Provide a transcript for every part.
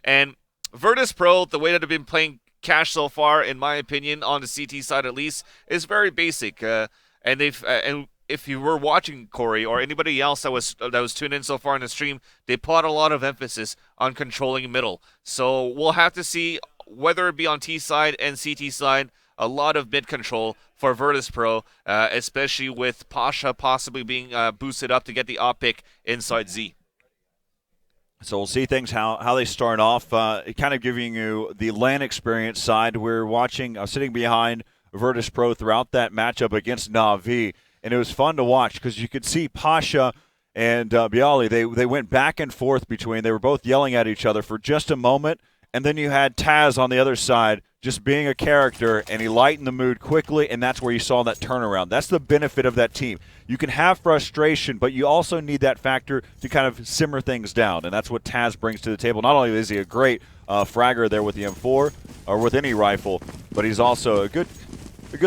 And Virtus Pro, the way that they've been playing Cash so far, in my opinion, on the CT side at least, is very basic. And if you were watching Corey or anybody else that was tuned in so far in the stream, they put a lot of emphasis on controlling middle. So we'll have to see whether it be on T side and CT side, a lot of mid control for Virtus Pro, especially with Pasha possibly being boosted up to get the op pick inside Z. So we'll see things how they start off. Kind of giving you the LAN experience side. We're watching, sitting behind Virtus Pro throughout that matchup against Na'Vi, and it was fun to watch because you could see Pasha and Bialy. They went back and forth between. They were both yelling at each other for just a moment, and then you had Taz on the other side just being a character, and he lightened the mood quickly, and that's where you saw that turnaround. That's the benefit of that team. You can have frustration, but you also need that factor to kind of simmer things down, and that's what Taz brings to the table. Not only is he a great fragger there with the M4 or with any rifle, but he's also a good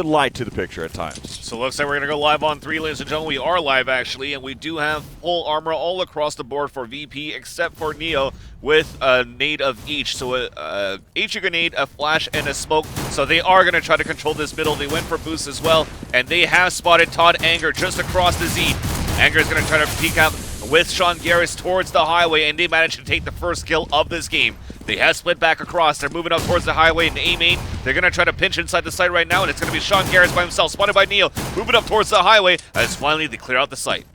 light to the picture at times. So it looks like we're going to go live on 3, ladies and gentlemen. We are live, actually, and we do have full armor all across the board for VP, except for Neo with a nade of each. So a HE grenade, a flash, and a smoke. So they are going to try to control this middle. They went for boost as well, and they have spotted Todd Anger just across the Z. Anger is going to try to peek out with Sean Garris towards the highway, and they managed to take the first kill of this game. They have split back across. They're moving up towards the highway in A main. They're going to try to pinch inside the site right now, and it's going to be Sean Garris by himself, spotted by Neo, moving up towards the highway as finally they clear out the site.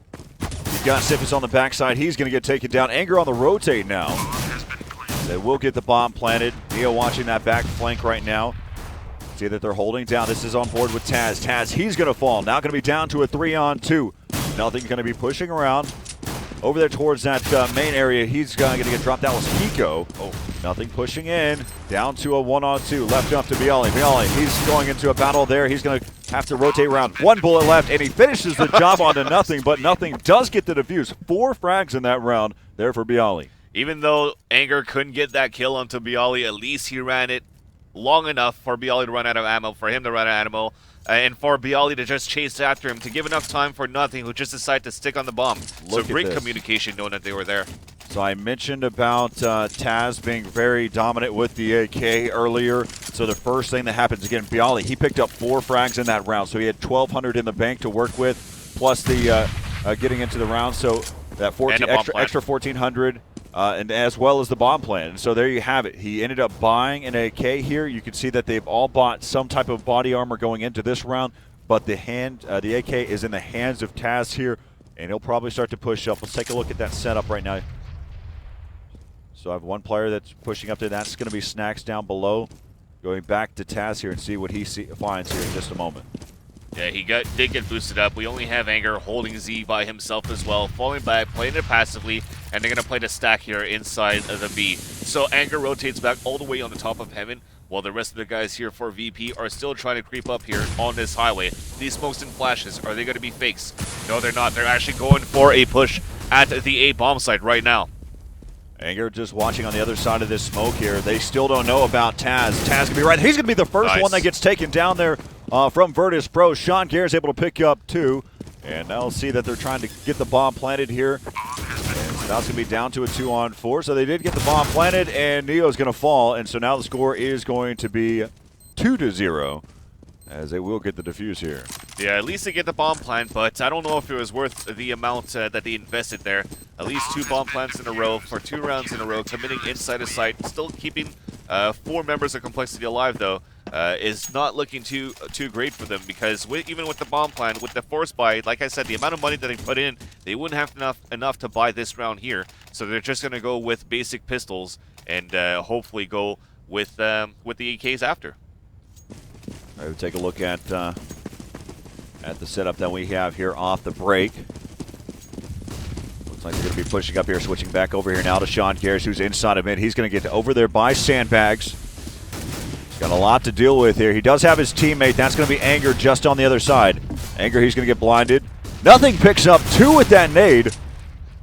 You've got Siphus on the backside. He's going to get taken down. Anger on the rotate now. They will get the bomb planted. Neo watching that back flank right now. See that they're holding down. This is on board with Taz. Taz, he's going to fall. Now going to be down to a 3-on-2. Nothing's going to be pushing around. Over there towards that main area, he's going to get dropped. That was Hiko. Oh, nothing pushing in. Down to a 1-on-2. Left up to Bialy. Bialy, he's going into a battle there. He's going to have to rotate around. 1 bullet left, and he finishes the job onto nothing, but nothing does get the defuse. 4 frags in that round there for Bialy. Even though Anger couldn't get that kill onto Bialy, at least he ran it long enough for Bialy to run out of ammo, for him to run out of ammo, and for Bialy to just chase after him, to give enough time for Nothing, who just decided to stick on the bomb. So great communication knowing that they were there. So I mentioned about Taz being very dominant with the AK earlier. So the first thing that happens, again, Bialy, he picked up 4 frags in that round. So he had 1,200 in the bank to work with, plus the getting into the round. So that extra 1,400. And as well as the bomb plan. And so there you have it. He ended up buying an AK here. You can see that they've all bought some type of body armor going into this round, but the AK is in the hands of Taz here, and he'll probably start to push up. Let's take a look at that setup right now. So I have one player that's pushing up there. That's going to be Snacks down below. Going back to Taz here and see what he finds here in just a moment. Yeah, he did get boosted up. We only have Anger holding Z by himself as well, falling back, playing it passively, and they're going to play the stack here inside of the B. So Anger rotates back all the way on the top of Heaven, while the rest of the guys here for VP are still trying to creep up here on this highway. These smokes and flashes, are they going to be fakes? No, they're not. They're actually going for a push at the A bomb site right now. Anger just watching on the other side of this smoke here. They still don't know about Taz. Taz going to be right. He's going to be the first one that gets taken down there from Virtus Pro. Sean Gare is able to pick up 2. And now we'll see that they're trying to get the bomb planted here. And so now it's going to be down to a 2-on-4. So they did get the bomb planted, and Neo's going to fall. And so now the score is going to be 2-0. As they will get the defuse here. Yeah, at least they get the bomb plant, but I don't know if it was worth the amount that they invested there. At least 2 bomb plants in a row for 2 rounds in a row, committing inside a site, still keeping 4 members of complexity alive, though, is not looking too great for them, because even with the bomb plant, with the force buy, like I said, the amount of money that they put in, they wouldn't have enough to buy this round here. So they're just going to go with basic pistols and hopefully go with the AKs after. All right, we'll take a look at the setup that we have here off the break. Looks like they're going to be pushing up here, switching back over here now to Sean Garris, who's inside of it. He's going to get over there by Sandbags. He's got a lot to deal with here. He does have his teammate. That's going to be Anger just on the other side. Anger, he's going to get blinded. Nothing picks up 2 with that nade.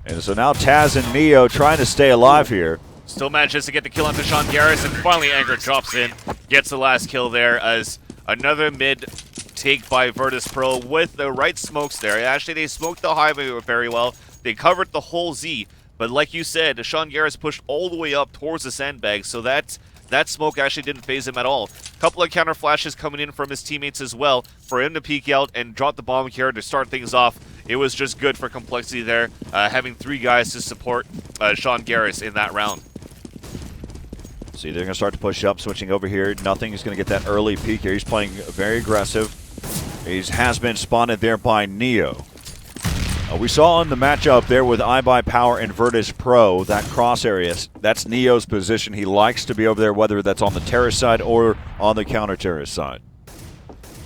And so now Taz and Neo trying to stay alive here. Still manages to get the kill onto Sean Garris, and finally Anger drops in, gets the last kill there as another mid take by Virtus Pro with the right smokes there. Actually, they smoked the highway very well. They covered the whole Z, But like you said, Sean Garris pushed all the way up towards the sandbag, so that smoke actually didn't phase him at all. Couple of counter flashes coming in from his teammates as well for him to peek out and drop the bomb here to start things off. It was just good for complexity there, having 3 guys to support Sean Garris in that round. See, they're going to start to push up, switching over here. Nothing is going to get that early peek here. He's playing very aggressive. He has been spotted there by Neo. We saw in the matchup there with iBuyPower and Virtus Pro, that cross area, that's Neo's position. He likes to be over there, whether that's on the terrace side or on the counter-terrace side.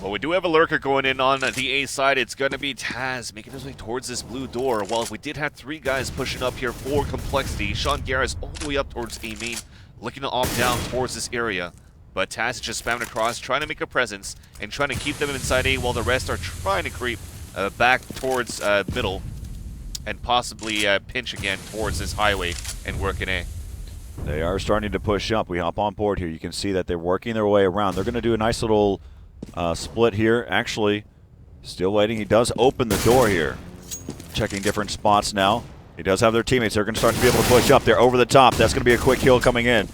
Well, we do have a lurker going in on the A side. It's going to be Taz making his way towards this blue door. While we did have 3 guys pushing up here for complexity, Sean Garris all the way up towards A main, looking to opt down towards this area. But Taz is just spamming across, trying to make a presence and trying to keep them inside A while the rest are trying to creep back towards middle and possibly pinch again towards this highway and work in A. They are starting to push up. We hop on board here. You can see that they're working their way around. They're going to do a nice little split here. Actually, still waiting. He does open the door here. Checking different spots now. He does have their teammates. They're going to start to be able to push up there over the top. That's going to be a quick kill coming in.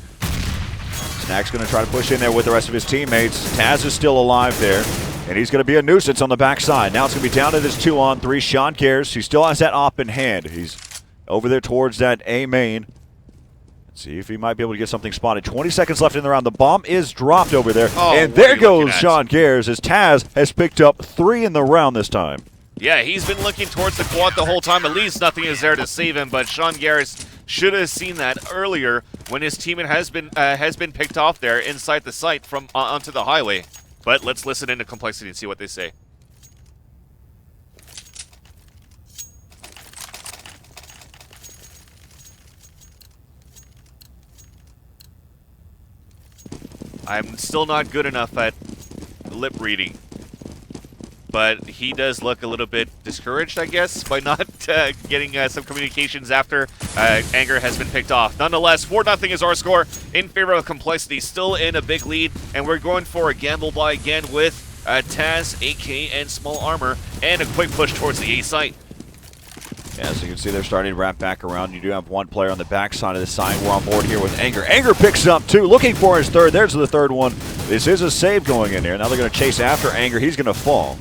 Snack's going to try to push in there with the rest of his teammates. Taz is still alive there, and he's going to be a nuisance on the backside. Now it's going to be down to this 2-on-3. Sean Garris, he still has that op in hand. He's over there towards that A main. Let's see if he might be able to get something spotted. 20 seconds left in the round. The bomb is dropped over there. Oh, and there goes Sean Garris as Taz has picked up 3 in the round this time. Yeah, he's been looking towards the quad the whole time. At least nothing is there to save him, but Sean Garris should have seen that earlier when his teammate has been picked off there inside the site from onto the highway. But let's listen into complexity and see what they say. I'm still not good enough at lip reading, but he does look a little bit discouraged, I guess, by not getting some communications after Anger has been picked off. Nonetheless, 4-0 is our score in favor of complexity, still in a big lead, and we're going for a gamble buy again with Taz, AK, and small armor, and a quick push towards the A site. Yeah, so you can see they're starting to wrap back around. You do have 1 player on the backside of the side. We're on board here with Anger. Anger picks up 2, looking for his 3rd. There's the 3rd one. This is a save going in here. Now they're going to chase after Anger. He's going to fall.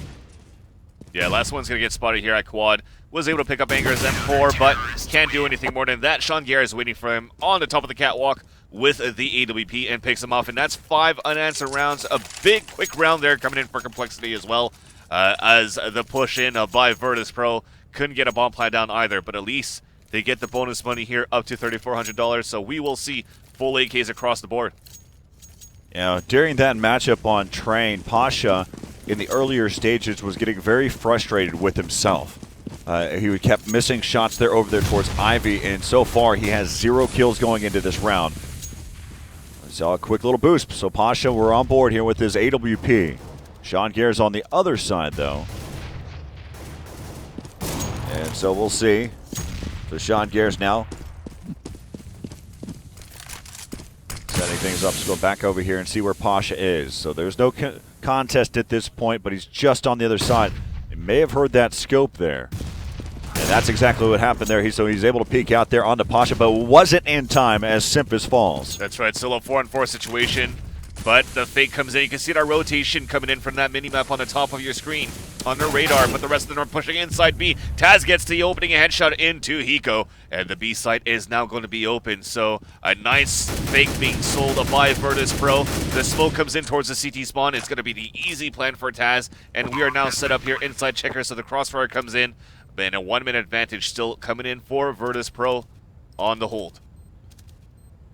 Yeah, last one's going to get spotted here at quad. Was able to pick up Anger's M4, but can't do anything more than that. Sean Garris is waiting for him on the top of the catwalk with the AWP and picks him off. And that's 5 unanswered rounds. A big, quick round there coming in for complexity as well, as the push in by Virtus Pro. Couldn't get a bomb plant down either, but at least they get the bonus money here up to $3,400. So we will see full AKs across the board. Yeah, during that matchup on Train, Pasha in the earlier stages was getting very frustrated with himself. He kept missing shots there over there towards Ivy, and so far he has 0 kills going into this round. I saw a quick little boost, so Pasha, we're on board here with his AWP. Sean Garris on the other side, though. And so we'll see. So Sean Garris now setting things up. So go back over here and see where Pasha is. So there's no contest at this point, but he's just on the other side. You may have heard that scope there. And that's exactly what happened there. So he's able to peek out there onto Pasha, but wasn't in time as Simpus falls. That's right, still a 4-on-4 situation. But the fake comes in. You can see our rotation coming in from that mini-map on the top of your screen on the radar, but the rest of them are pushing inside B. Taz gets the opening, a headshot into Hiko, and the B site is now going to be open. So a nice fake being sold by Virtus Pro. The smoke comes in towards the CT spawn. It's going to be the easy plan for Taz, and we are now set up here inside checker, so the crossfire comes in. And a 1-minute advantage still coming in for Virtus Pro on the hold.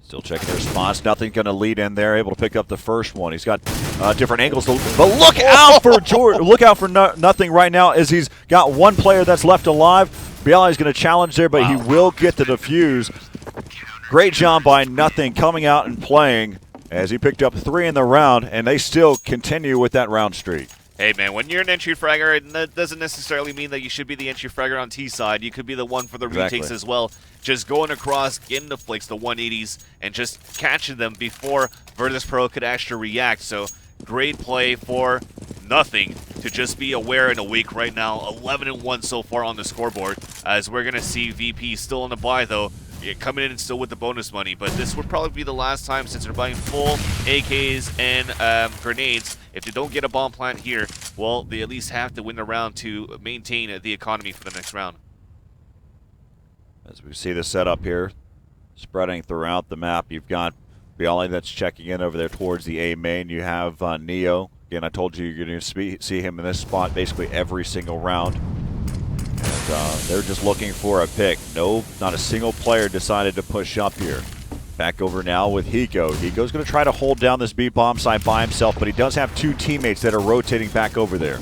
Still checking their spots. Nothing going to lead in there. Able to pick up the first one. He's got different angles. But look out for George. Look out for nothing right now as he's got 1 player that's left alive. Biala is going to challenge there, but he will get the defuse. Great job by Nothing coming out and playing as he picked up 3 in the round, and they still continue with that round streak. Hey man, when you're an entry fragger, it doesn't necessarily mean that you should be the entry fragger on T side. You could be the one for the retakes as well. Just going across, getting the flicks, the 180s, and just catching them before Virtus Pro could actually react. So great play for nothing to just be aware and awake right now. 11-1 so far on the scoreboard, as we're going to see VP still on the buy, though. Coming in still with the bonus money, but this would probably be the last time, since they're buying full AKs and grenades. If they don't get a bomb plant here, well, they at least have to win the round to maintain the economy for the next round. As we see the setup here, spreading throughout the map, you've got Bialy that's checking in over there towards the A main. You have Neo. Again, I told you you're going to see him in this spot basically every single round. And they're just looking for a pick. No, not a single player decided to push up here. Back over now with Hiko. Hiko's going to try to hold down this B bomb site by himself, but he does have two teammates that are rotating back over there.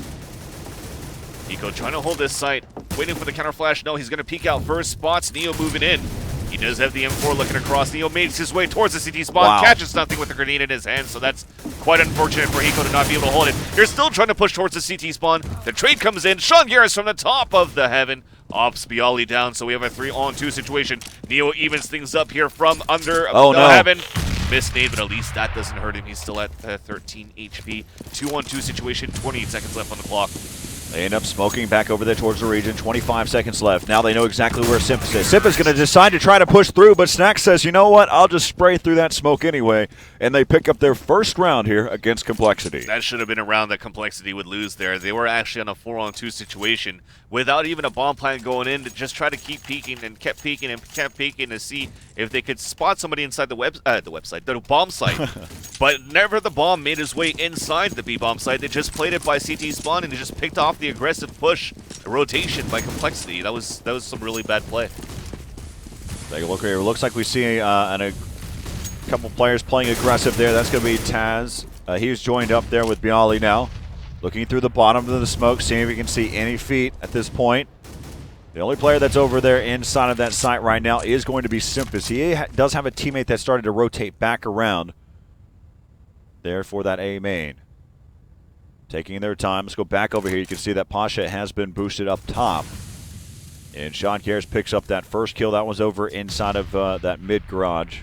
Hiko trying to hold this site, waiting for the counter flash. No, he's going to peek out first. Spots Neo moving in. He does have the M4 looking across. Neo makes his way towards the CT spawn, wow. Catches nothing with the grenade in his hand, so that's quite unfortunate for Hiko to not be able to hold it. You're still trying to push towards the CT spawn. The trade comes in. Sean Garris from the top of the heaven. Ops Bialy down, so we have a 3-on-2 situation. Neo evens things up here from under the heaven. Missed nade, but at least that doesn't hurt him. He's still at 13 HP. 2-on-2 situation, 28 seconds left on the clock. They end up smoking back over there towards the region. 25 seconds left. Now they know exactly where Simpus is. Simpus going to decide to try to push through, but Snack says, you know what? I'll just spray through that smoke anyway. And they pick up their first round here against compLexity. That should have been a round that compLexity would lose there. They were actually on a 4-on-2 situation without even a bomb plant going in, to just try to keep peeking and kept peeking and kept peeking to see if they could spot somebody inside the bomb site. But never the bomb made his way inside the B bomb site. They just played it by CT spawn and they just picked off the aggressive push rotation by compLexity. That was some really bad play. Take a look here. It looks like we see a couple players playing aggressive there. That's going to be Taz. He's joined up there with Bialy now. Looking through the bottom of the smoke, seeing if he can see any feet at this point. The only player that's over there inside of that site right now is going to be Simpus. He does have a teammate that started to rotate back around there for that A main. Taking their time. Let's go back over here. You can see that Pasha has been boosted up top. And Sean Garris picks up that first kill. That was over inside of that mid garage.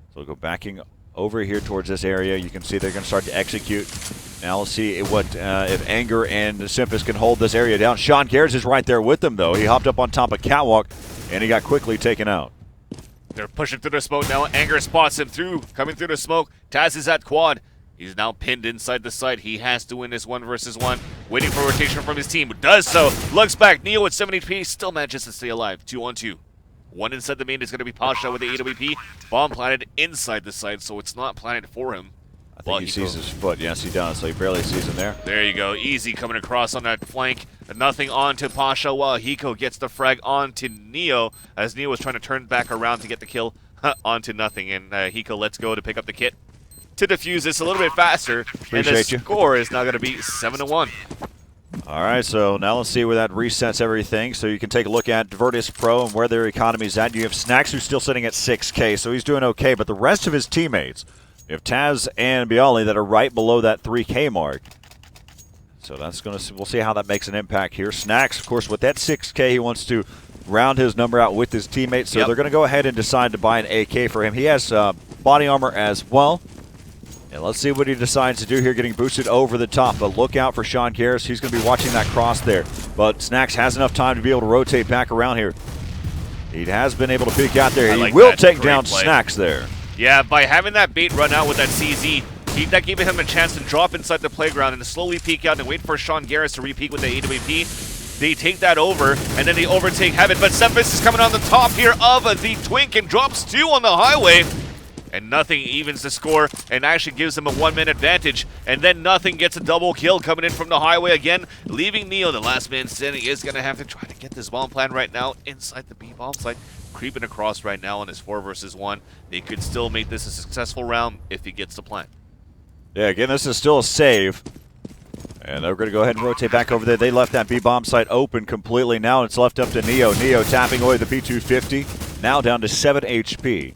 So we'll go backing over here towards this area. You can see they're going to start to execute. Now let's see what if Anger and Simpus can hold this area down. Sean Garris is right there with them, though. He hopped up on top of Catwalk, and he got quickly taken out. They're pushing through the smoke now. Anger spots him coming through the smoke. Taz is at quad. He's now pinned inside the site. He has to win this 1-versus-1. Waiting for rotation from his team. Does so. Looks back. Neo at 70 HP. Still manages to stay alive. 2-on-2. One inside the main is going to be Pasha with the AWP. Bomb planted inside the site, so it's not planted for him. I think he sees his foot. Yes, he does. So he barely sees him there. There you go. Easy coming across on that flank. Nothing on to Pasha while Hiko gets the frag onto Neo, as Neo was trying to turn back around to get the kill onto nothing. And Hiko lets go to pick up the kit to defuse this a little bit faster. And the score is now going to be 7-1. All right, so now let's see where that resets everything. So you can take a look at Virtus Pro and where their economy's at. You have Snacks, who's still sitting at 6K, so he's doing okay. But the rest of his teammates, you have Taz and Bialy that are right below that 3K mark. So that's we'll see how that makes an impact here. Snacks, of course, with that 6K, he wants to round his number out with his teammates. So they're going to go ahead and decide to buy an AK for him. He has body armor as well. And let's see what he decides to do here, getting boosted over the top. But look out for Sean Garris. He's going to be watching that cross there. But Snacks has enough time to be able to rotate back around here. He has been able to peek out there. He will take down Snacks there. Yeah, by having that bait run out with that CZ, that gave him a chance to drop inside the playground and slowly peek out and wait for Sean Garris to re-peek with the AWP. They take that over, and then they overtake Heaven. But Sempis is coming on the top here of the Twink and drops 2 on the highway. And Nothing evens the score and actually gives them a 1-man advantage. And then Nothing gets a double kill coming in from the highway again, leaving Neo, the last man standing, is going to have to try to get this bomb plan right now inside the B bomb site. Creeping across right now on his 4-versus-1. They could still make this a successful round if he gets the plant. Yeah, again, this is still a save. And they're going to go ahead and rotate back over there. They left that B bomb site open completely. Now it's left up to Neo. Neo tapping away the P250. Now down to 7 HP.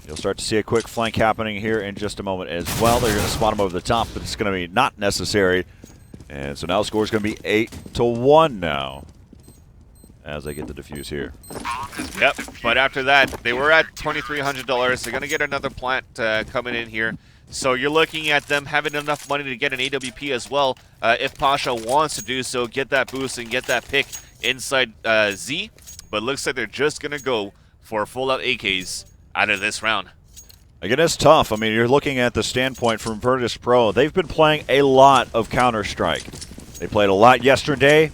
You'll start to see a quick flank happening here in just a moment as well. They're going to spot him over the top, but it's going to be not necessary. And so now the score is going to be 8-1 now as they get the defuse here. Yep, but after that, they were at $2,300. They're going to get another plant coming in here. So you're looking at them having enough money to get an AWP as well. If Pasha wants to do so, get that boost and get that pick inside Z. But looks like they're just going to go for full-out AKs out of this round. Again, it's tough. I mean, you're looking at the standpoint from Virtus Pro. They've been playing a lot of Counter-Strike. They played a lot yesterday.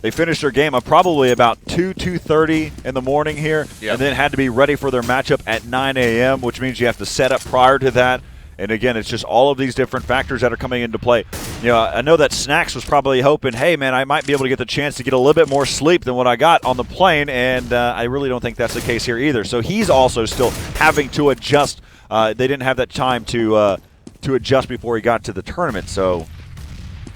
They finished their game at probably about 2:30 in the morning here, and then had to be ready for their matchup at 9 a.m., which means you have to set up prior to that. And again, it's just all of these different factors that are coming into play. You know, I know that Snacks was probably hoping, hey, man, I might be able to get the chance to get a little bit more sleep than what I got on the plane, and I really don't think that's the case here either. So he's also still having to adjust. They didn't have that time to adjust before he got to the tournament, so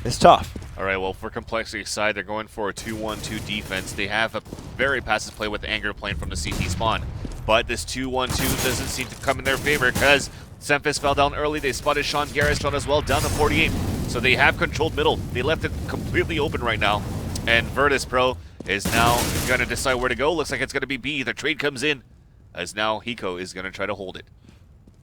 it's tough. All right, well, for complexity's side, they're going for a 2-1-2 defense. They have a very passive play with Anger playing from the CT spawn. But this 2-1-2 doesn't seem to come in their favor because Semphis fell down early. They spotted Sean Garrett's down as well, down to 48. So they have controlled middle. They left it completely open right now. And Virtus Pro is now going to decide where to go. Looks like it's going to be B. The trade comes in as now Hiko is going to try to hold it.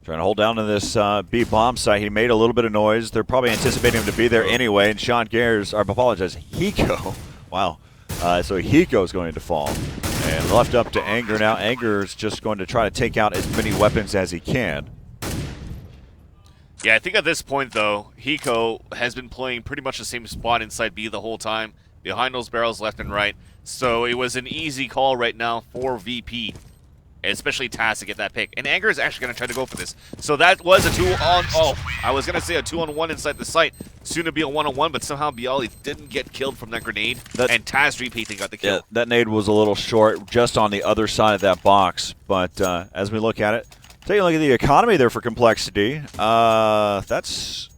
Trying to hold down to this B bomb site. He made a little bit of noise. They're probably anticipating him to be there anyway. And Sean Gares, I apologize, Hiko. Wow. So Hiko is going to fall. And left up to Anger now. Anger is just going to try to take out as many weapons as he can. Yeah, I think at this point, though, Hiko has been playing pretty much the same spot inside B the whole time, behind those barrels left and right. So it was an easy call right now for VP. Especially Taz to get that pick. And Anger is actually going to try to go for this. So that was a 2-on... Oh, I was going to say a 2-on-1 inside the site. Soon to be a 1-on-1, but somehow Bialy didn't get killed from that grenade. And Taz repeating got the kill. Yeah, that nade was a little short just on the other side of that box. But as we look at it, take a look at the economy there for Complexity. That's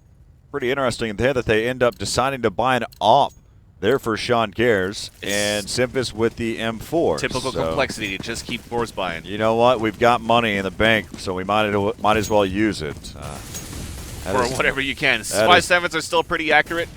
pretty interesting there that they end up deciding to buy an AWP. There for Sean Gares and Semphis with the M4. Typical Complexity, just keep force buying. You know what? We've got money in the bank, so we might as well use it. For whatever you can. 5.7s are still pretty accurate.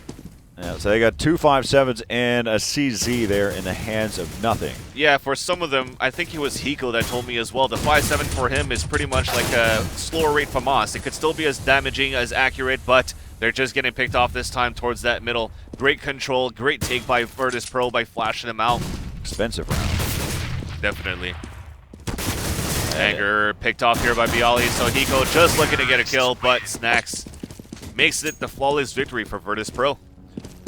Yeah, so they got 2 5.7s and a CZ there in the hands of nothing. Yeah, for some of them, I think it was Hiko that told me as well. The 5.7 for him is pretty much like a slower rate FAMAS. It could still be as damaging, as accurate, but they're just getting picked off this time towards that middle. Great control, great take by Virtus Pro by flashing him out. Expensive round. Definitely. Anger picked off here by Bialy, so Hiko just looking to get a kill, but Snacks makes it the flawless victory for Virtus Pro.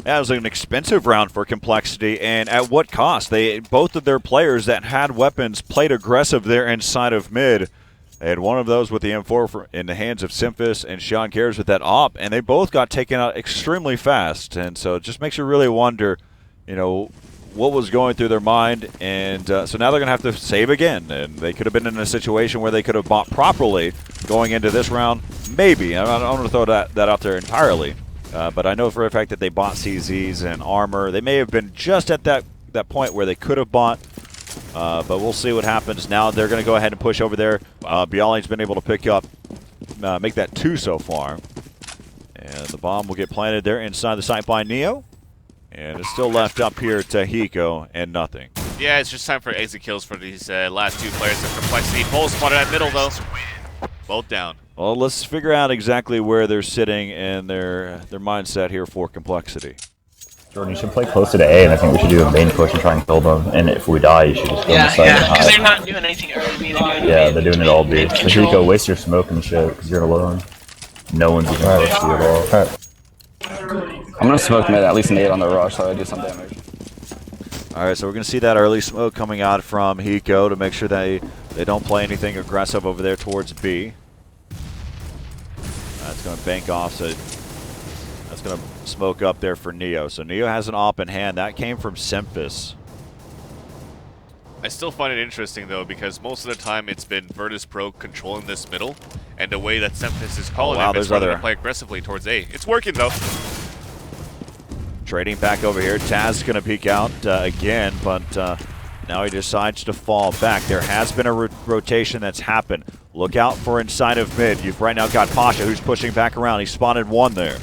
That was an expensive round for Complexity, and at what cost? Both of their players that had weapons played aggressive there inside of mid. They had one of those with the M4 in the hands of Semphis and Sean Gares with that AWP, and they both got taken out extremely fast. And so it just makes you really wonder, you know, what was going through their mind. And so now they're going to have to save again. And they could have been in a situation where they could have bought properly going into this round. Maybe. I don't want to throw that out there entirely. But I know for a fact that they bought CZs and armor. They may have been just at that point where they could have bought. But we'll see what happens. Now they're going to go ahead and push over there. Bialy's been able to pick up, make that 2 so far. And the bomb will get planted there inside the site by Neo. And it's still left up here to Hiko and nothing. Yeah, it's just time for exit kills for these last 2 players of Complexity. Both spotted at middle, though. Both down. Well, let's figure out exactly where they're sitting and their mindset here for Complexity. Jordan, you should play closer to A, and I think we should do a main push and try and kill them. And if we die, you should just go on the side and hide. Because they're not doing anything early. They're doing it all B. So here you go, waste your smoke and shit, because you're alone. No one's even close to you at all. Alright. I'm gonna smoke mid, at least nade on the rush, so I do some damage. Alright, so we're going to see that early smoke coming out from Hiko to make sure they don't play anything aggressive over there towards B. That's going to bank off, so that's going to smoke up there for Neo. So Neo has an AWP in hand. That came from Semphis. I still find it interesting, though, because most of the time it's been Virtus Pro controlling this middle, and the way that Semphis is calling him is rather to play aggressively towards A. It's working, though. Trading back over here. Taz is going to peek out again, but now he decides to fall back. There has been a rotation that's happened. Look out for inside of mid. You've right now got Pasha, who's pushing back around. He spotted 1 there.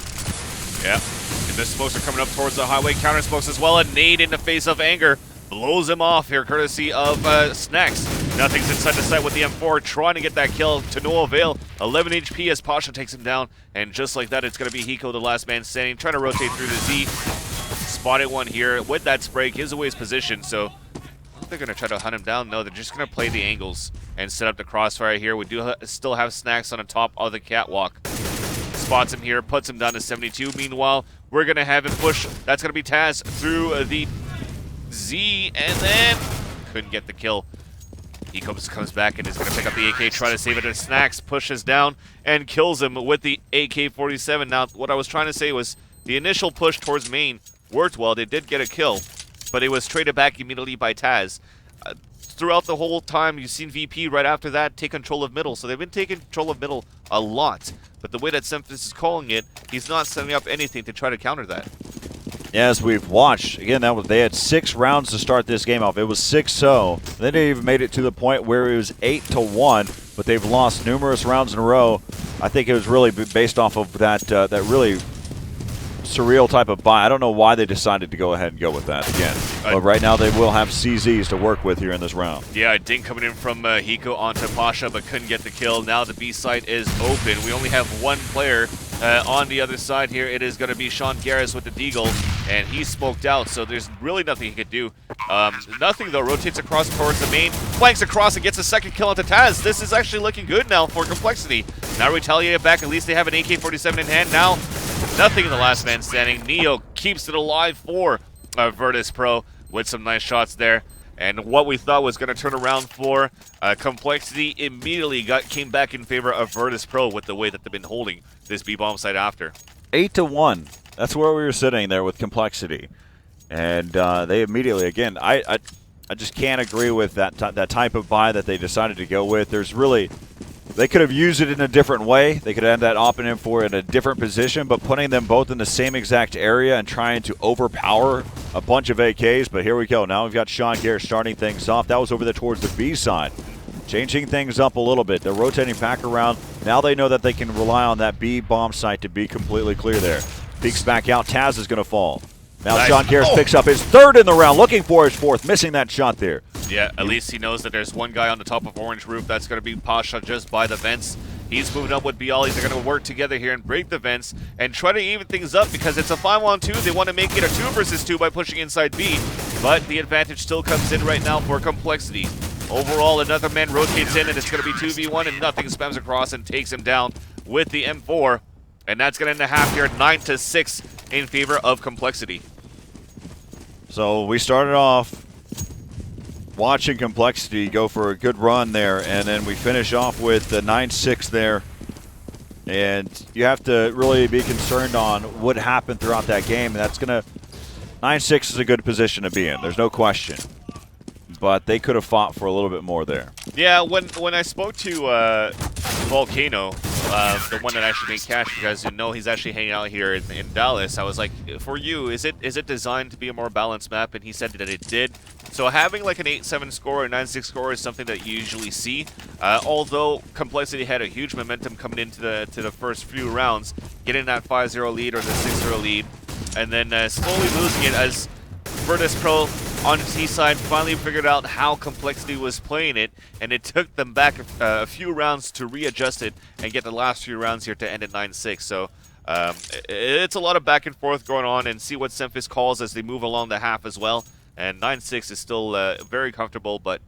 Yeah. And the smokes are coming up towards the highway. Counter smokes as well. A nade in the face of Anger. blows him off here, courtesy of Snacks. Nothing's inside the sight with the M4, trying to get that kill to no avail. 11 HP as Pasha takes him down, and just like that, it's going to be Hiko, the last man standing, trying to rotate through the Z. Spotted one here with that spray, gives away his position, so they're going to try to hunt him down. No, they're just going to play the angles and set up the crossfire here. We do still have Snacks on the top of the catwalk. Spots him here, puts him down to 72. Meanwhile, we're going to have him push. That's going to be Taz through the Z, and then couldn't get the kill. He comes back and is going to pick up the AK, try to save it, and Snacks pushes down and kills him with the AK-47. Now, what I was trying to say was the initial push towards main worked well. They did get a kill, but it was traded back immediately by Taz. Throughout the whole time, you've seen VP right after that take control of middle, so they've been taking control of middle a lot. But the way that Semphis is calling it, he's not setting up anything to try to counter that. As we've watched, again, they had 6 rounds to start this game off. It was 6-0. Then they even made it to the point where it was 8-1, but they've lost numerous rounds in a row. I think it was really based off of that that really surreal type of buy. I don't know why they decided to go ahead and go with that again. But right now they will have CZs to work with here in this round. Yeah, a dink coming in from Hiko onto Pasha, but couldn't get the kill. Now the B site is open. We only have one player on the other side here. It is going to be Sean Garris with the Deagle, and he's smoked out, so there's really nothing he could do. Nothing, though. Rotates across towards the main, flanks across, and gets a second kill onto Taz. This is actually looking good now for compLexity. Now retaliated back. At least they have an AK-47 in hand. Now, nothing in the last man standing. Neo keeps it alive for Virtus Pro with some nice shots there. And what we thought was going to turn around for compLexity immediately came back in favor of Virtus Pro with the way that they've been holding this B-bomb site after. 8-1. That's where we were sitting there with compLexity. And they immediately, again, I just can't agree with that type of buy that they decided to go with. There's really, they could have used it in a different way. They could have had that op and M4 in a different position, but putting them both in the same exact area and trying to overpower a bunch of AKs. But here we go. Now we've got Sean Garrett starting things off. That was over there towards the B side. Changing things up a little bit. They're rotating back around. Now they know that they can rely on that B bomb site to be completely clear there. Peeks back out. Taz is going to fall. Now nice. Sean Garrett picks up his 3rd in the round, looking for his 4th, missing that shot there. Yeah, at least he knows that there's one guy on the top of Orange Roof. That's going to be Pasha just by the vents. He's moving up with Bialis. They're going to work together here and break the vents and try to even things up because it's a 5-on-2. They want to make it a 2 versus 2 by pushing inside B, but the advantage still comes in right now for compLexity. Overall, another man rotates in, and it's going to be 2v1, and nothing spams across and takes him down with the M4. And that's going to end the half here, 9-6 in favor of compLexity. So we started off watching compLexity go for a good run there, and then we finish off with the 9-6 there. And you have to really be concerned on what happened throughout that game. And that's going to 9-6 is a good position to be in. There's no question. But they could have fought for a little bit more there. Yeah, when I spoke to Volcano, the one that actually made cash, you guys didn't know he's actually hanging out here in Dallas. I was like, for you, is it designed to be a more balanced map? And he said that it did. So having like an 8-7 score or 9-6 score is something that you usually see. Although compLexity had a huge momentum coming into the first few rounds, getting that 5-0 lead or the 6-0 lead, and then slowly losing it as Virtus Pro on the T side finally figured out how compLexity was playing it, and it took them back a few rounds to readjust it and get the last few rounds here to end at 9-6. So it's a lot of back and forth going on, and see what Semphis calls as they move along the half as well. And 9-6 is still very comfortable, but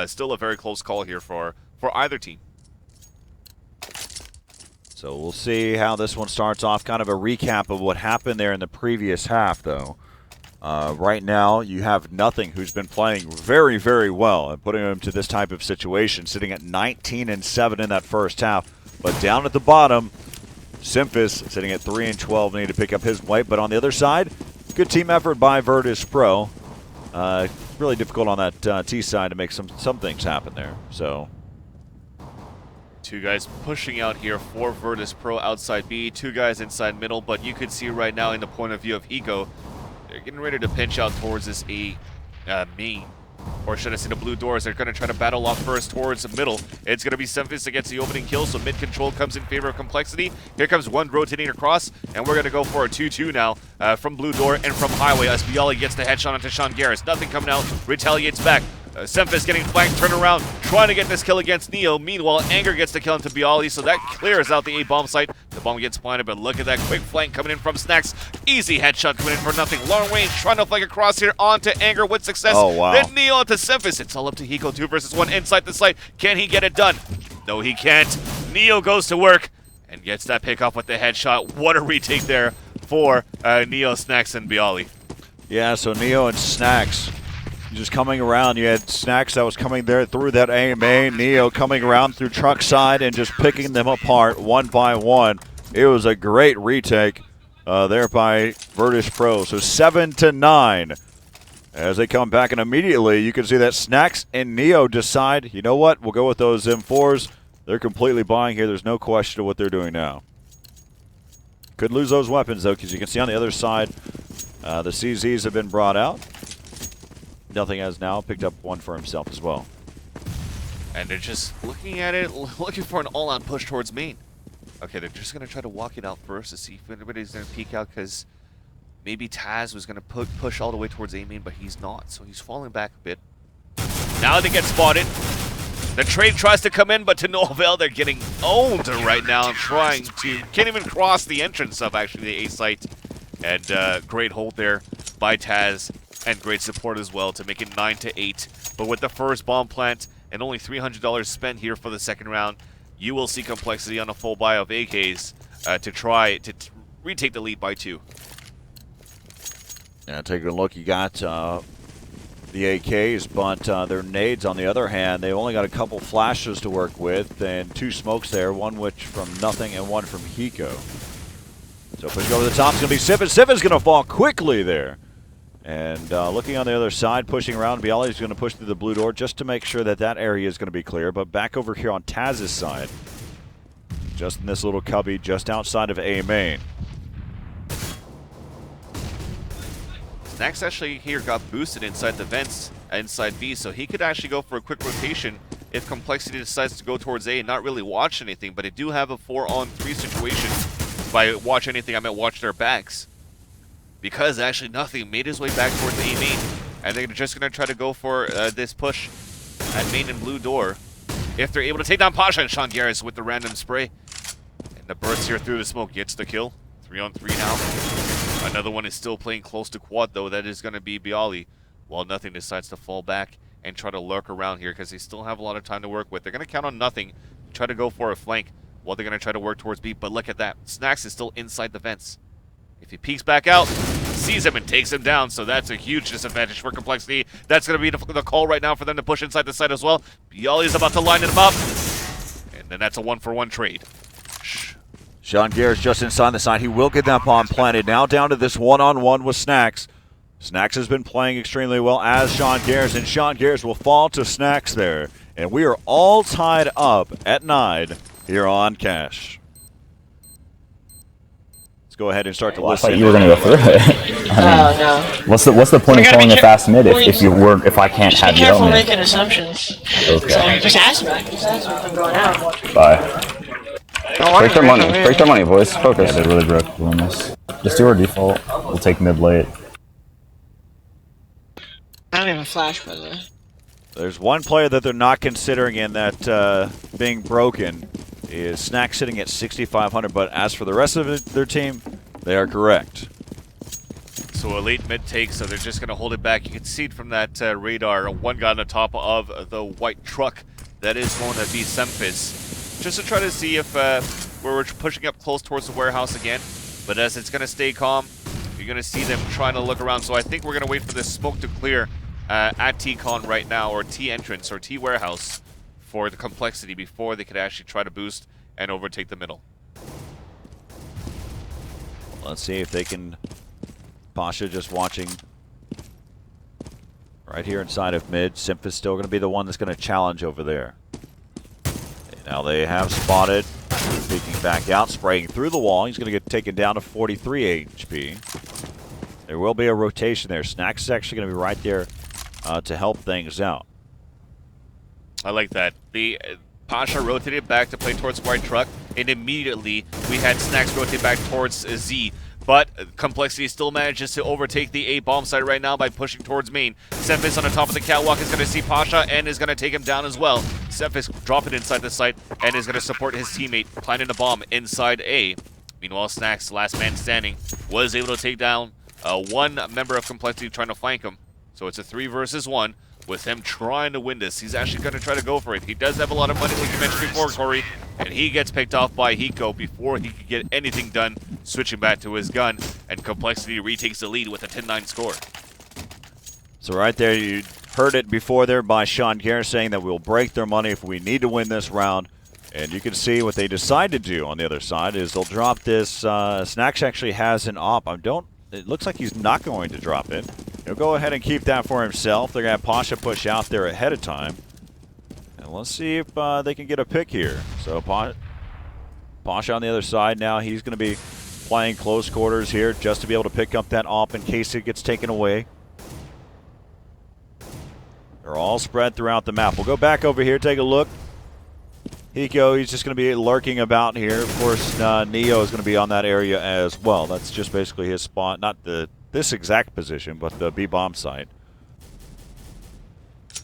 still a very close call here for either team. So we'll see how this one starts off. Kind of a recap of what happened there in the previous half, though. Right now, you have Nothing, who's been playing very, very well and putting him to this type of situation, sitting at 19-7 in that first half. But down at the bottom, Semphis sitting at 3-12, need to pick up his weight. But on the other side, good team effort by Virtus Pro. Really difficult on that T side to make some things happen there. So 2 guys pushing out here for Virtus Pro outside B, 2 guys inside middle. But you could see right now in the point of view of Hiko, they're getting ready to pinch out towards this A main. or should I say the blue doors. They're going to try to battle off first towards the middle. It's going to be Semphis that gets the opening kill, so mid control comes in favor of compLexity. Here comes one rotating across, and we're going to go for a 2-2 now from blue door and from highway as Bialy gets the headshot onto Sean Garris. Nothing coming out, retaliates back. Semphis getting flanked, turn around, trying to get this kill against Neo. Meanwhile, Anger gets the kill into Bialy, so that clears out the A-bomb site. The bomb gets planted, but look at that quick flank coming in from Snacks. Easy headshot coming in for nothing. Long range, trying to flank across here onto Anger with success. Oh, wow. Then Neo onto Semphis. It's all up to Hiko, 2 versus 1 inside the site. Can he get it done? No, he can't. Neo goes to work and gets that pick off with the headshot. What a retake there for Neo, Snacks, and Bialy. Yeah, so Neo and Snacks just coming around. You had Snacks that was coming there through that A main. Neo coming around through truck side and just picking them apart one by one. It was a great retake there by Virtus Pro. So 7-9 as they come back, and immediately you can see that Snacks and Neo decide, you know what, we'll go with those M4s. They're completely buying here. There's no question of what they're doing now. Could lose those weapons, though, because you can see on the other side the CZs have been brought out. Nothing has now picked up one for himself as well. And they're just looking at it, looking for an all-out push towards main. Okay, they're just going to try to walk it out first to see if anybody's going to peek out, because maybe Taz was going to push all the way towards A main, but he's not, so he's falling back a bit. Now they get spotted. The trade tries to come in, but to no avail. They're getting owned right now, trying to... Can't even cross the entrance of actually the A site. And great hold there by Taz. And great support as well to make it 9-8. But with the first bomb plant and only $300 spent here for the second round, you will see compLexity on a full buy of AKs to try to retake the lead by 2. Now taking a look, you got the AKs, but their nades on the other hand, they only got a couple flashes to work with and 2 smokes there, one which from Nothing and one from Hiko. So pushing over the top is going to be Siffin. Siffin's going to fall quickly there. And looking on the other side, pushing around, Bialy is going to push through the blue door just to make sure that that area is going to be clear. But back over here on Taz's side, just in this little cubby just outside of A main. Snacks actually here got boosted inside the vents, inside B, so he could actually go for a quick rotation if compLexity decides to go towards A and not really watch anything. But they do have a 4-on-3 situation. By watch anything, I meant watch their backs. Because actually Nothing made his way back towards the A main, and they're just going to try to go for this push at main and blue door. If they're able to take down Pasha and Sean Garris with the random spray. And the burst here through the smoke gets the kill. 3-on-3 now. Another one is still playing close to quad, though. That is going to be Bialy, while Nothing decides to fall back and try to lurk around here because they still have a lot of time to work with. They're going to count on Nothing, try to go for a flank while they're going to try to work towards B. But look at that. Snacks is still inside the vents. If he peeks back out, sees him and takes him down, so that's a huge disadvantage for compLexity. That's going to be the call right now for them to push inside the site as well. Bialy is about to line him up, and then that's a 1-for-1 trade. Sean Garris just inside the side. He will get that bomb planted. Now down to this one-on-one with Snacks. Snacks has been playing extremely well as Sean Garris, and Sean Garris will fall to Snacks there. And we are all tied up at 9 here on Cash. Go ahead and start to listen. I thought you were going to go through it. No. What's the point of calling a fast mid if I can't have Be your careful own mid? making assumptions. Okay. So just ask me. Just ask me if I'm going out. Bye. Break their money, boys. Focus. Yeah, they really broke doing this. Just do our default. We'll take mid late. I don't even flash, by the way. There's one player that they're not considering in that being broken. Is Snacks sitting at 6,500, but as for the rest of their team, they are correct. So a late mid take, so they're just going to hold it back. You can see it from that radar. One guy on the top of the white truck. That is going to be Semphis. Just to try to see if we're pushing up close towards the warehouse again. But as it's going to stay calm, you're going to see them trying to look around. So I think we're going to wait for this smoke to clear at T-Con right now, or T entrance, or T warehouse, for the compLexity before they could actually try to boost and overtake the middle. Let's see if they can. Pasha just watching right here inside of mid. Semphis still going to be the one that's going to challenge over there. Okay, now they have spotted. Peeking back out, spraying through the wall. He's going to get taken down to 43 HP. There will be a rotation there. Snacks is actually going to be right there to help things out. I like that. The Pasha rotated back to play towards White Truck, and immediately we had Snacks rotate back towards Z. But compLexity still manages to overtake the A bomb site right now by pushing towards main. Semphis on the top of the catwalk is going to see Pasha and is going to take him down as well. Semphis dropping inside the site and is going to support his teammate planting the bomb inside A. Meanwhile, Snacks, last man standing, was able to take down one member of compLexity trying to flank him. So it's a 3 versus 1 with him trying to win this. He's actually going to try to go for it. He does have a lot of money, like you mentioned before, Corey, and he gets picked off by Hiko before he could get anything done, switching back to his gun, and compLexity retakes the lead with a 10-9 score. So right there, you heard it before there by Sean Gare saying that we'll break their money if we need to win this round. And you can see what they decide to do on the other side is they'll drop this. Snacks actually has an op. It looks like he's not going to drop it. He'll go ahead and keep that for himself. They're going to have Pasha push out there ahead of time. And let's see if they can get a pick here. So Pasha on the other side now. He's going to be playing close quarters here just to be able to pick up that op in case it gets taken away. They're all spread throughout the map. We'll go back over here, take a look. Hiko, he's just going to be lurking about here. Of course, Neo is going to be on that area as well. That's just basically his spot. Not this exact position, but the B-bomb site.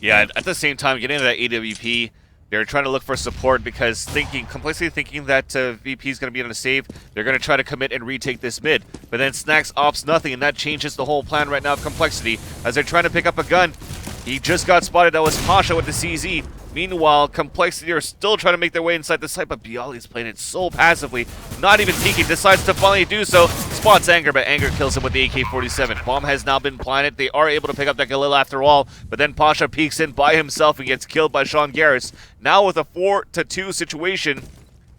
Yeah, at the same time, getting into that AWP, they're trying to look for support because compLexity thinking that VP is going to be on a save. They're going to try to commit and retake this mid. But then Snacks opts nothing, and that changes the whole plan right now of compLexity as they're trying to pick up a gun. He just got spotted. That was Pasha with the CZ. Meanwhile, compLexity are still trying to make their way inside the site, but Bialy's playing it so passively, not even peeking, decides to finally do so. Spots Anger, but Anger kills him with the AK-47. Bomb has now been planted. They are able to pick up that Galil after all, but then Pasha peeks in by himself and gets killed by Sean Garris. Now with a 4-2 situation,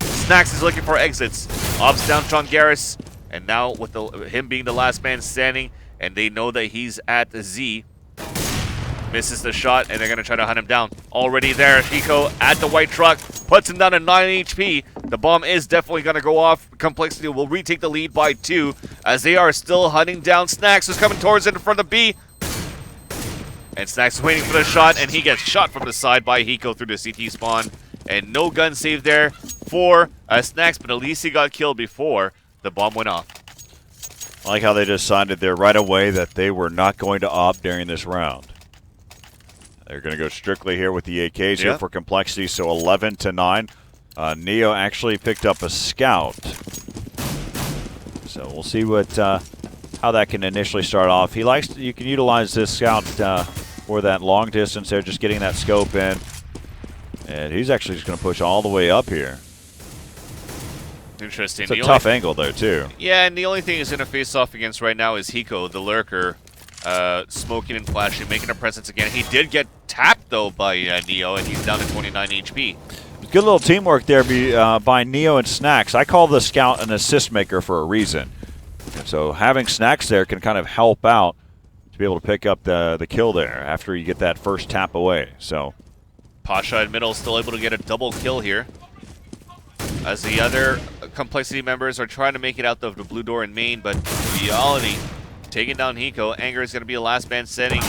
Snacks is looking for exits. Ops down Sean Garris, and now with him being the last man standing, and they know that he's at the Z, misses the shot, and they're going to try to hunt him down. Already there, Hiko at the white truck, puts him down to 9 HP. The bomb is definitely going to go off. compLexity will retake the lead by 2, as they are still hunting down Snacks, who's coming towards it in front of B. And Snacks is waiting for the shot, and he gets shot from the side by Hiko through the CT spawn. And no gun save there for Snacks, but at least he got killed before the bomb went off. I like how they decided there right away that they were not going to opt during this round. They're going to go strictly here with the AKs here for compLexity, so 11-9. Neo actually picked up a scout. So we'll see what how that can initially start off. You can utilize this scout for that long distance there, just getting that scope in. And he's actually just going to push all the way up here. Interesting. It's a tough angle, though, too. Yeah, and the only thing he's going to face off against right now is Hiko, the lurker, smoking and flashing, making a presence again. He did get tapped, though, by Neo, and he's down to 29 HP. Good little teamwork there by Neo and Snacks. I call the scout an assist maker for a reason. And so having Snacks there can kind of help out to be able to pick up the kill there after you get that first tap away. So Pasha in middle still able to get a double kill here, as the other compLexity members are trying to make it out of the blue door in main, but Bialy taking down Hiko. Anger is going to be a last man standing.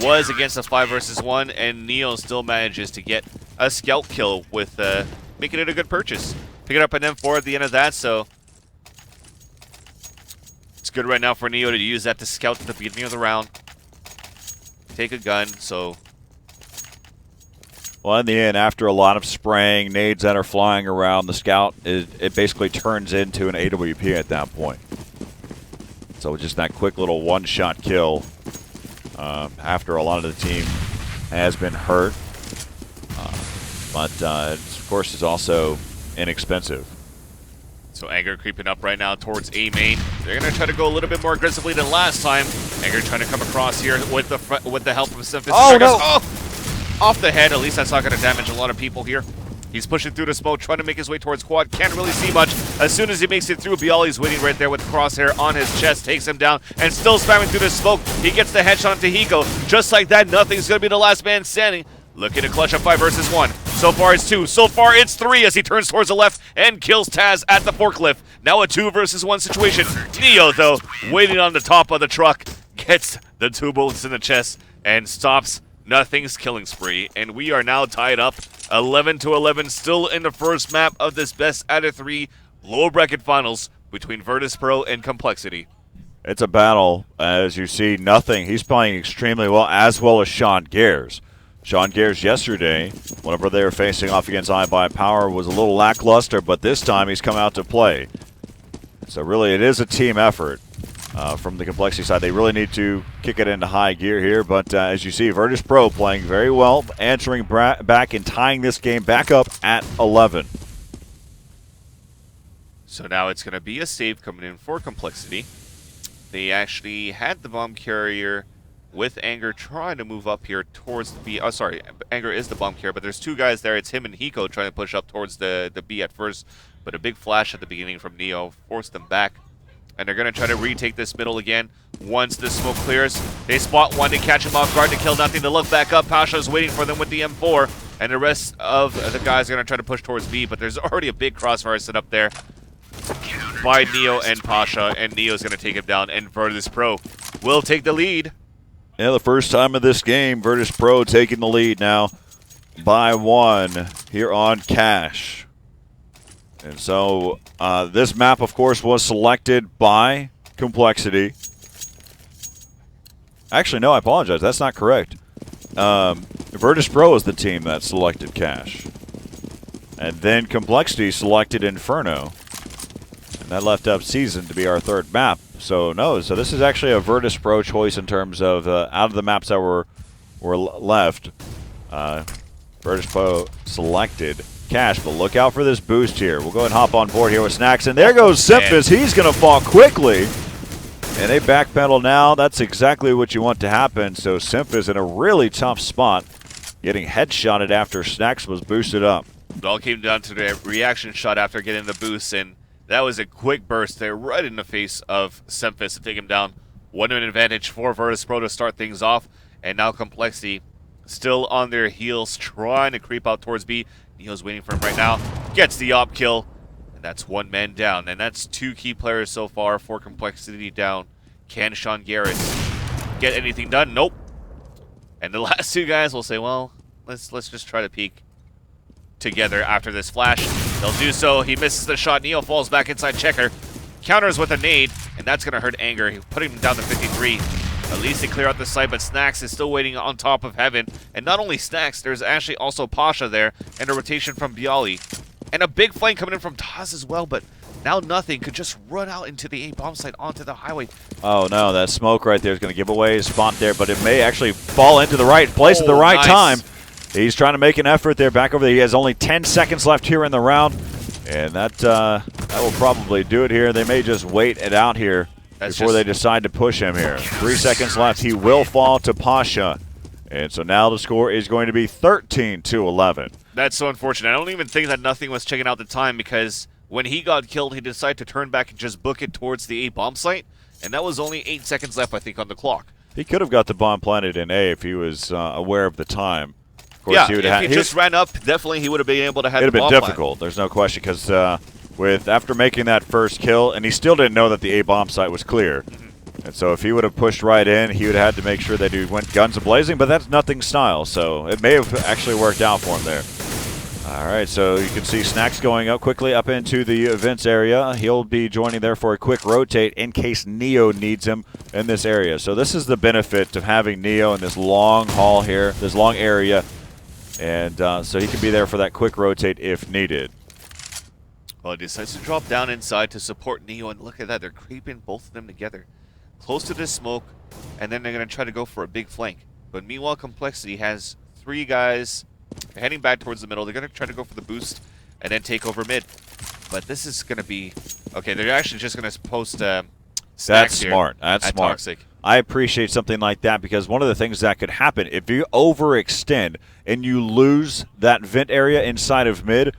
Was against a 5 versus 1, and Neo still manages to get a scout kill with making it a good purchase. Picking up an M4 at the end of that, so it's good right now for Neo to use that to scout at the beginning of the round. Take a gun, so... Well, in the end, after a lot of spraying, nades that are flying around, the scout, it basically turns into an AWP at that point. So just that quick little one-shot kill after a lot of the team has been hurt. But of course, is also inexpensive. So Anger creeping up right now towards A main. They're going to try to go a little bit more aggressively than last time. Anger trying to come across here with the help from Semphis. Oh, no! Off the head. At least that's not going to damage a lot of people here. He's pushing through the smoke, trying to make his way towards quad. Can't really see much. As soon as he makes it through, Bialy's waiting right there with crosshair on his chest, takes him down, and still spamming through the smoke. He gets the headshot into Hiko. Just like that, nothing's going to be the last man standing. Looking to clutch a 5 versus 1. So far it's 2. So far it's 3 as he turns towards the left and kills Taz at the forklift. Now a 2 versus 1 situation. Neo, though, waiting on the top of the truck, gets the 2 bullets in the chest. and stops Nothing's killing spree. And we are now tied up 11-11, still in the first map of this best out of 3 lower bracket finals between Virtus Pro and compLexity. It's a battle, as you see. Nothing. He's playing extremely well as Sean Gares. Sean Gares yesterday, whenever they were facing off against iBuyPower, was a little lackluster, but this time he's come out to play. So really, it is a team effort from the compLexity side. They really need to kick it into high gear here, but as you see, Virtus Pro playing very well, answering back and tying this game back up at 11. So now it's going to be a save coming in for compLexity. They actually had the bomb carrier with Anger trying to move up here towards the B. Oh, sorry, Anger is the bomb carrier, but there's 2 guys there. It's him and Hiko trying to push up towards the B at first, but a big flash at the beginning from Neo forced them back. And they're going to try to retake this middle again once the smoke clears. They spot one to catch him off guard to kill Nothing. To look back up, Pasha's waiting for them with the M4, and the rest of the guys are going to try to push towards B, but there's already a big crossfire set up there by Neo and Pasha, and Neo's going to take him down, and Virtus Pro will take the lead. Yeah, the first time of this game, Virtus Pro taking the lead now by 1 here on Cash. And so this map, of course, was selected by compLexity. Actually, no, I apologize. That's not correct. Virtus Pro is the team that selected Cash. And then compLexity selected Inferno. That left up Season to be our 3rd map. So no, so this is actually a Virtus Pro choice in terms of out of the maps that were left. Virtus Pro selected Cash, but look out for this boost here. We'll go and hop on board here with Snacks, and there goes Simphis. He's going to fall quickly, and they backpedal now. That's exactly what you want to happen. So Simphis in a really tough spot, getting headshotted after Snacks was boosted up. It all came down to the reaction shot after getting the boost, and that was a quick burst there right in the face of Simphis to take him down. 1-minute advantage for Virtus Pro to start things off, and now compLexity still on their heels, trying to creep out towards B. Neo's waiting for him right now. Gets the op kill, and that's 1 man down. And that's 2 key players so far for compLexity down. Can Sean Garrett get anything done? Nope. And the last 2 guys will say, well, let's just try to peek together after this flash. They'll do so. He misses the shot. Neo falls back inside Checker. Counters with a nade, and that's going to hurt Anger. He's putting him down to 53. At least they clear out the site, but Snacks is still waiting on top of Heaven. And not only Snacks, there's actually also Pasha there, and a rotation from Bialy. And a big flank coming in from Taz as well, but now Nothing could just run out into the A bomb site onto the highway. Oh no, that smoke right there is going to give away his spot there, but it may actually fall into the right place at the right time. He's trying to make an effort there back over there. He has only 10 seconds left here in the round, and that will probably do it here. They may just wait it out here before they decide to push him here. 3 seconds left. He will fall to Pasha. And so now the score is going to be 13-11. That's so unfortunate. I don't even think that Nothing was checking out the time, because when he got killed, he decided to turn back and just book it towards the A bomb site. And that was only 8 seconds left, I think, on the clock. He could have got the bomb planted in A if he was aware of the time. Of course, yeah, if he just ran up, definitely he would have been able to have the bomb. It would have been difficult. There's no question, because after making that first kill, and he still didn't know that the A bomb site was clear. And so if he would have pushed right in, he would have had to make sure that he went guns a-blazing, but that's Nothing's style, so it may have actually worked out for him there. All right, so you can see Snacks going up quickly up into the events area. He'll be joining there for a quick rotate in case Neo needs him in this area. So this is the benefit of having Neo in this long haul here, this long area, and so he can be there for that quick rotate if needed. Well, he decides to drop down inside to support Neo, and look at that, they're creeping both of them together close to this smoke, and then they're going to try to go for a big flank. But meanwhile, compLexity has 3 guys heading back towards the middle. They're going to try to go for the boost and then take over mid. But this is going to be... Okay, they're actually just going to post Snacks. That's smart. That's smart. Toxic. I appreciate something like that, because one of the things that could happen, if you overextend and you lose that vent area inside of mid,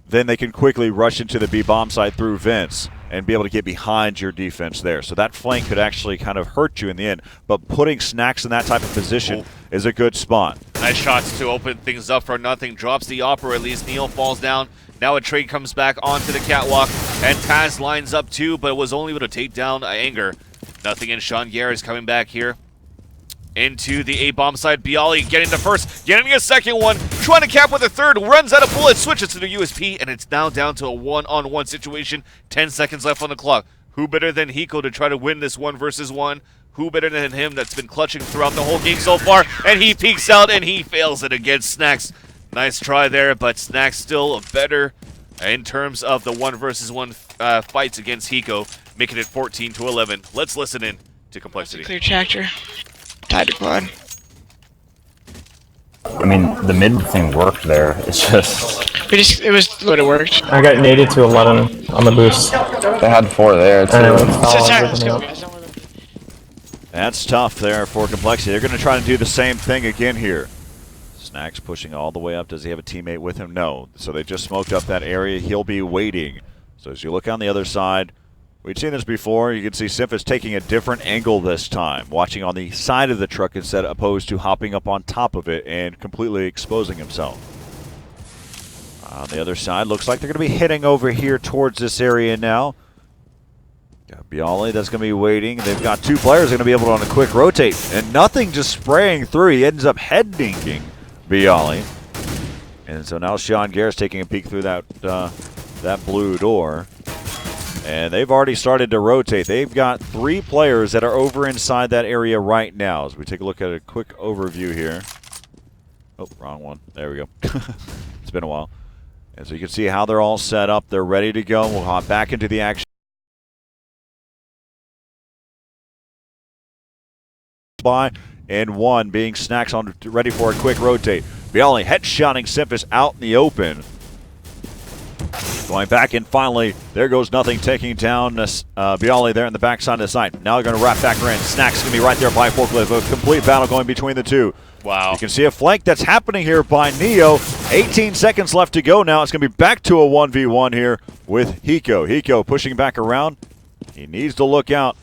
then they can quickly rush into the B bomb site through vents and be able to get behind your defense there. So that flank could actually kind of hurt you in the end. But putting Snacks in that type of position is a good spot. Nice shots to open things up for Nothing. Drops the opera at least. Neo falls down. Now a trade comes back onto the catwalk, and Taz lines up too, but was only able to take down Anger. Nothing and Sean Garrett is coming back here. into the A-bomb side. Bialy getting the first, getting a second one, trying to cap with a third, runs out of bullets, switches to the USP, and it's now down to a one-on-one situation. 10 seconds left on the clock. Who better than Hiko to try to win this 1 versus 1? Who better than him that's been clutching throughout the whole game so far? And he peeks out and he fails it against Snacks. Nice try there, but Snacks still better in terms of the 1 versus 1 fights against Hiko, making it 14-11. Let's listen in to compLexity. Clear tractor. Tied to quad. I mean, the mid thing worked there. It's just... It was what it worked. I got naded to 11 on the boost. They had 4 there too. And it So fell attack, over let's the go, map. guys. Don't worry. That's tough there for compLexity. They're going to try to do the same thing again here. Snacks pushing all the way up. Does he have a teammate with him? No. So they just smoked up that area. He'll be waiting. So as you look on the other side, we've seen this before. You can see Simphis taking a different angle this time, watching on the side of the truck instead opposed to hopping up on top of it and completely exposing himself. On the other side, looks like they're going to be heading over here towards this area now. Got Bialy that's going to be waiting. They've got 2 players going to be able to on a quick rotate, and nothing just spraying through. He ends up head dinking Bialy. And so now Sean Garrett's taking a peek through that blue door. And they've already started to rotate. They've got 3 players that are over inside that area right now. As we take a look at a quick overview here. Oh, wrong one. There we go. It's been a while. And so you can see how they're all set up. They're ready to go. We'll hop back into the action. By and 1 being Snacks on ready for a quick rotate. Bialy headshotting Simphis out in the open. Going back and finally, there goes nothing, taking down Bialy there in the backside of the site. Now they're going to wrap back around. Snacks going to be right there by forklift. A complete battle going between the 2. Wow. You can see a flank that's happening here by Neo. 18 seconds left to go now. It's going to be back to a 1v1 here with Hiko. Hiko pushing back around. He needs to look out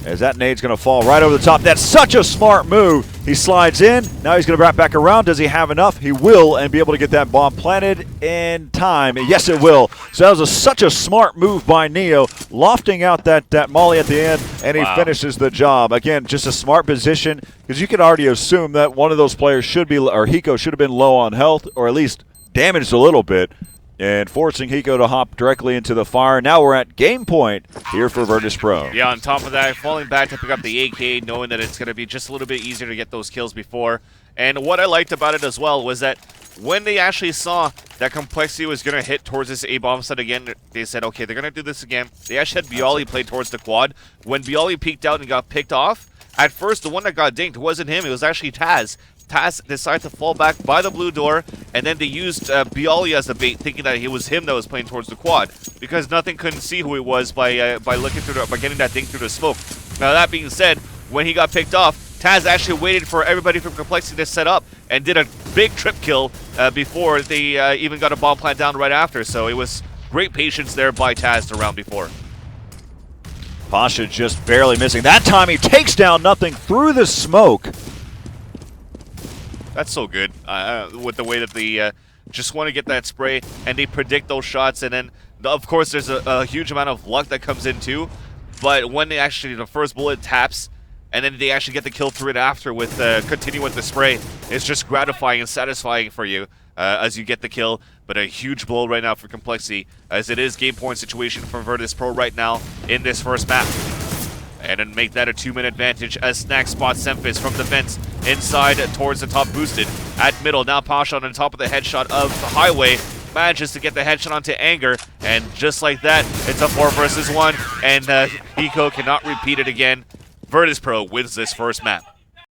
as that nade's going to fall right over the top. That's such a smart move. He slides in. Now he's going to wrap back around. Does he have enough? He will, and be able to get that bomb planted in time. Yes, it will. So that was such a smart move by Neo, lofting out that molly at the end, and he finishes the job. Again, just a smart position, because you can already assume that one of those players should be, or Hiko should have been low on health, or at least damaged a little bit, and forcing Hiko to hop directly into the fire. Now we're at game point here for Virtus Pro. Yeah, on top of that, falling back to pick up the AK, knowing that it's going to be just a little bit easier to get those kills before. And what I liked about it as well was that when they actually saw that compLexity was going to hit towards this A-bomb site again, they said, okay, they're going to do this again. They actually had Bialy play towards the quad. When Bialy peeked out and got picked off, at first the one that got dinked wasn't him, it was actually Taz. Taz decided to fall back by the blue door, and then they used Bialy as the bait, thinking that it was him that was playing towards the quad, because nothing couldn't see who it was by looking through by getting that dink through the smoke. Now that being said, when he got picked off, Taz actually waited for everybody from compLexity to set up and did a big trip kill before they even got a bomb plant down right after. So it was great patience there by Taz the round before. Pasha just barely missing. That time he takes down nothing through the smoke. That's so good with the way that they just want to get that spray and they predict those shots, and then of course there's a huge amount of luck that comes in too. But when they actually the first bullet taps and then they actually get the kill through it after with continue with the spray, it's just gratifying and satisfying for you as you get the kill. But a huge blow right now for compLexity, as it is game point situation for Virtus Pro right now in this first map. And then make that a 2-minute advantage as Snack spots Simphis from the vents inside towards the top boosted. At middle, now Pasha on top of the headshot of the highway. Manages to get the headshot onto Anger, and just like that, it's a 4 versus 1, and Hiko cannot repeat it again. Virtus Pro wins this first map.